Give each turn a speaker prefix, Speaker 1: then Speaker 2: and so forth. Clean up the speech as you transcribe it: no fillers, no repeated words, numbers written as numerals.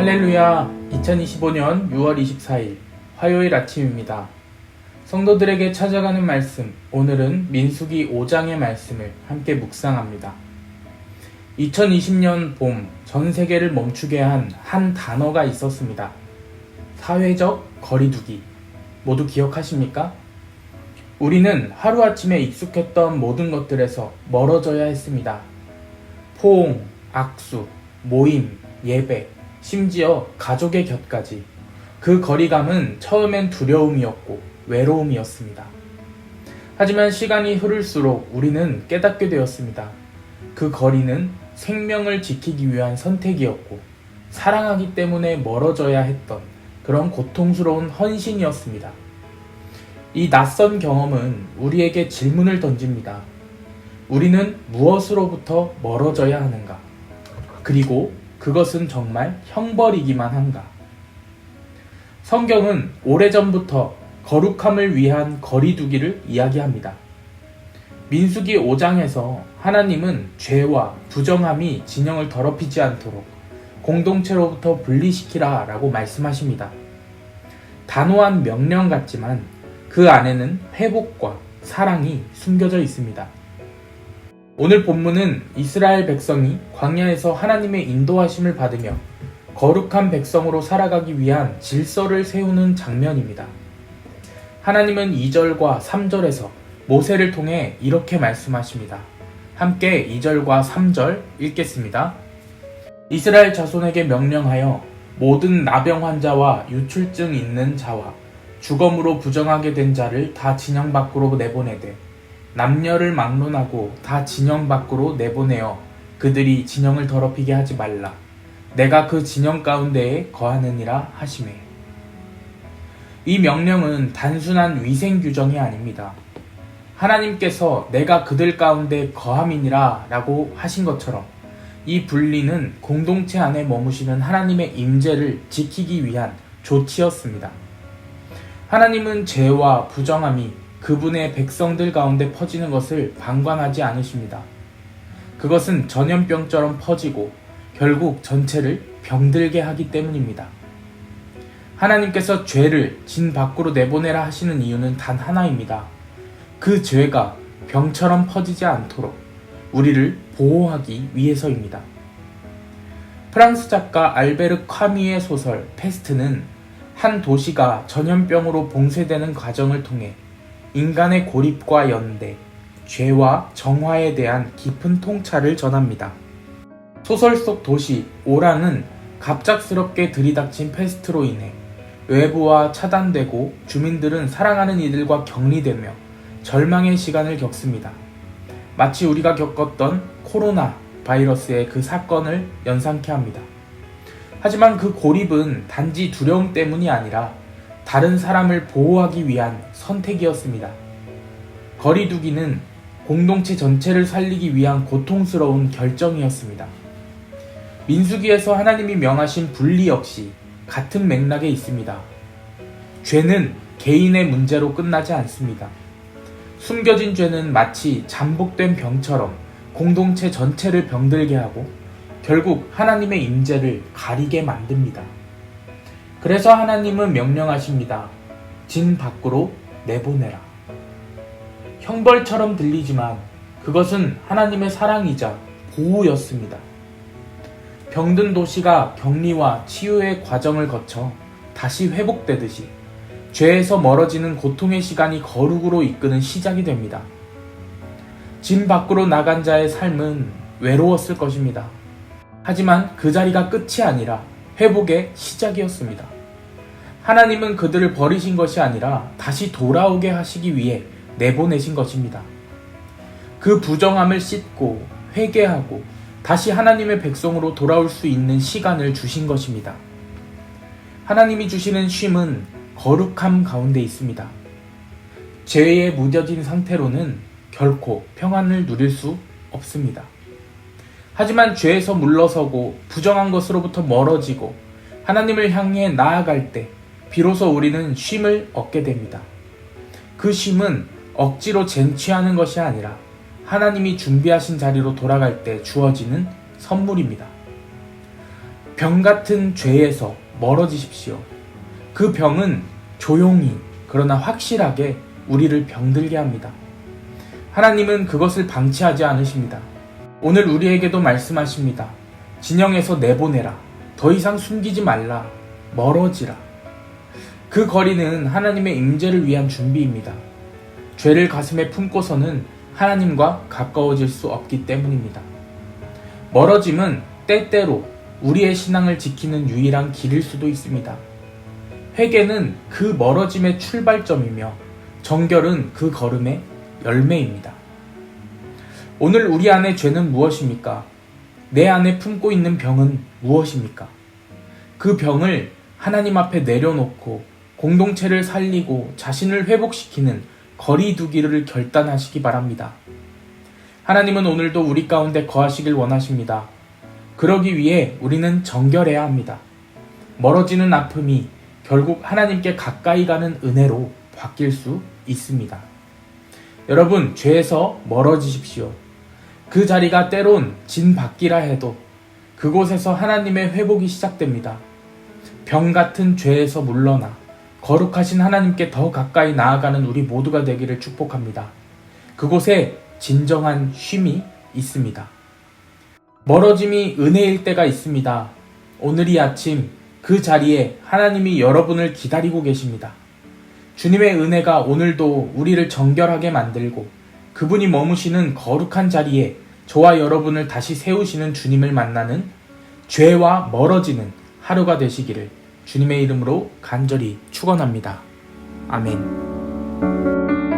Speaker 1: 할렐루야, 2025년 6월 24일 화요일 아침입니다. 성도들에게 찾아가는 말씀, 오늘은 민수기 5장의 말씀을 함께 묵상합니다. 2020년 봄, 전 세계를 멈추게 한 단어가 있었습니다. 사회적 거리두기. 모두 기억하십니까? 우리는 하루아침에 익숙했던 모든 것들에서 멀어져야 했습니다. 포옹, 악수, 모임, 예배, 심지어 가족의 곁까지. 그 거리감은 처음엔 두려움이었고 외로움이었습니다. 하지만 시간이 흐를수록 우리는 깨닫게 되었습니다. 그 거리는 생명을 지키기 위한 선택이었고 사랑하기 때문에 멀어져야 했던 그런 고통스러운 헌신이었습니다. 이 낯선 경험은 우리에게 질문을 던집니다. 우리는 무엇으로부터 멀어져야 하는가? 그리고 그것은 정말 형벌이기만 한가? 성경은 오래전부터 거룩함을 위한 거리두기를 이야기합니다. 민수기 5장에서 하나님은 죄와 부정함이 진영을 더럽히지 않도록 공동체로부터 분리시키라 라고 말씀하십니다. 단호한 명령 같지만 그 안에는 회복과 사랑이 숨겨져 있습니다. 오늘 본문은 이스라엘 백성이 광야에서 하나님의 인도하심을 받으며 거룩한 백성으로 살아가기 위한 질서를 세우는 장면입니다. 하나님은 2절과 3절에서 모세를 통해 이렇게 말씀하십니다. 함께 2절과 3절 읽겠습니다. 이스라엘 자손에게 명령하여 모든 나병 환자와 유출증 있는 자와 주검으로 부정하게 된 자를 다 진영 밖으로 내보내되 남녀를 막론하고 다 진영 밖으로 내보내어 그들이 진영을 더럽히게 하지 말라. 내가 그 진영 가운데에 거하느니라 하시매. 이 명령은 단순한 위생 규정이 아닙니다. 하나님께서 내가 그들 가운데 거함이니라 라고 하신 것처럼 이 분리는 공동체 안에 머무시는 하나님의 임재를 지키기 위한 조치였습니다. 하나님은 죄와 부정함이 그분의 백성들 가운데 퍼지는 것을 방관하지 않으십니다. 그것은 전염병처럼 퍼지고 결국 전체를 병들게 하기 때문입니다. 하나님께서 죄를 진 밖으로 내보내라 하시는 이유는 단 하나입니다. 그 죄가 병처럼 퍼지지 않도록 우리를 보호하기 위해서입니다. 프랑스 작가 알베르 카뮈의 소설 페스트는 한 도시가 전염병으로 봉쇄되는 과정을 통해 인간의 고립과 연대, 죄와 정화에 대한 깊은 통찰을 전합니다. 소설 속 도시 오랑은 갑작스럽게 들이닥친 페스트로 인해 외부와 차단되고 주민들은 사랑하는 이들과 격리되며 절망의 시간을 겪습니다. 마치 우리가 겪었던 코로나 바이러스의 그 사건을 연상케 합니다. 하지만 그 고립은 단지 두려움 때문이 아니라 다른 사람을 보호하기 위한 선택이었습니다. 거리두기는 공동체 전체를 살리기 위한 고통스러운 결정이었습니다. 민수기에서 하나님이 명하신 분리 역시 같은 맥락에 있습니다. 죄는 개인의 문제로 끝나지 않습니다. 숨겨진 죄는 마치 잠복된 병처럼 공동체 전체를 병들게 하고 결국 하나님의 임재를 가리게 만듭니다. 그래서 하나님은 명령하십니다. 진 밖으로 내보내라. 형벌처럼 들리지만 그것은 하나님의 사랑이자 보호였습니다. 병든 도시가 격리와 치유의 과정을 거쳐 다시 회복되듯이 죄에서 멀어지는 고통의 시간이 거룩으로 이끄는 시작이 됩니다. 진 밖으로 나간 자의 삶은 외로웠을 것입니다. 하지만 그 자리가 끝이 아니라 회복의 시작이었습니다. 하나님은 그들을 버리신 것이 아니라 다시 돌아오게 하시기 위해 내보내신 것입니다. 그 부정함을 씻고 회개하고 다시 하나님의 백성으로 돌아올 수 있는 시간을 주신 것입니다. 하나님이 주시는 쉼은 거룩함 가운데 있습니다. 죄에 무뎌진 상태로는 결코 평안을 누릴 수 없습니다. 하지만 죄에서 물러서고 부정한 것으로부터 멀어지고 하나님을 향해 나아갈 때 비로소 우리는 쉼을 얻게 됩니다. 그 쉼은 억지로 쟁취하는 것이 아니라 하나님이 준비하신 자리로 돌아갈 때 주어지는 선물입니다. 병 같은 죄에서 멀어지십시오. 그 병은 조용히 그러나 확실하게 우리를 병들게 합니다. 하나님은 그것을 방치하지 않으십니다. 오늘 우리에게도 말씀하십니다. 진영에서 내보내라. 더 이상 숨기지 말라. 멀어지라. 그 거리는 하나님의 임재를 위한 준비입니다. 죄를 가슴에 품고서는 하나님과 가까워질 수 없기 때문입니다. 멀어짐은 때때로 우리의 신앙을 지키는 유일한 길일 수도 있습니다. 회개는 그 멀어짐의 출발점이며 정결은 그 걸음의 열매입니다. 오늘 우리 안의 죄는 무엇입니까? 내 안에 품고 있는 병은 무엇입니까? 그 병을 하나님 앞에 내려놓고 공동체를 살리고 자신을 회복시키는 거리두기를 결단하시기 바랍니다. 하나님은 오늘도 우리 가운데 거하시길 원하십니다. 그러기 위해 우리는 정결해야 합니다. 멀어지는 아픔이 결국 하나님께 가까이 가는 은혜로 바뀔 수 있습니다. 여러분, 죄에서 멀어지십시오. 그 자리가 때론 진밖이라 해도 그곳에서 하나님의 회복이 시작됩니다. 병 같은 죄에서 물러나 거룩하신 하나님께 더 가까이 나아가는 우리 모두가 되기를 축복합니다. 그곳에 진정한 쉼이 있습니다. 멀어짐이 은혜일 때가 있습니다. 오늘 이 아침 그 자리에 하나님이 여러분을 기다리고 계십니다. 주님의 은혜가 오늘도 우리를 정결하게 만들고 그분이 머무시는 거룩한 자리에 저와 여러분을 다시 세우시는 주님을 만나는 죄와 멀어지는 하루가 되시기를 주님의 이름으로 간절히 축원합니다. 아멘.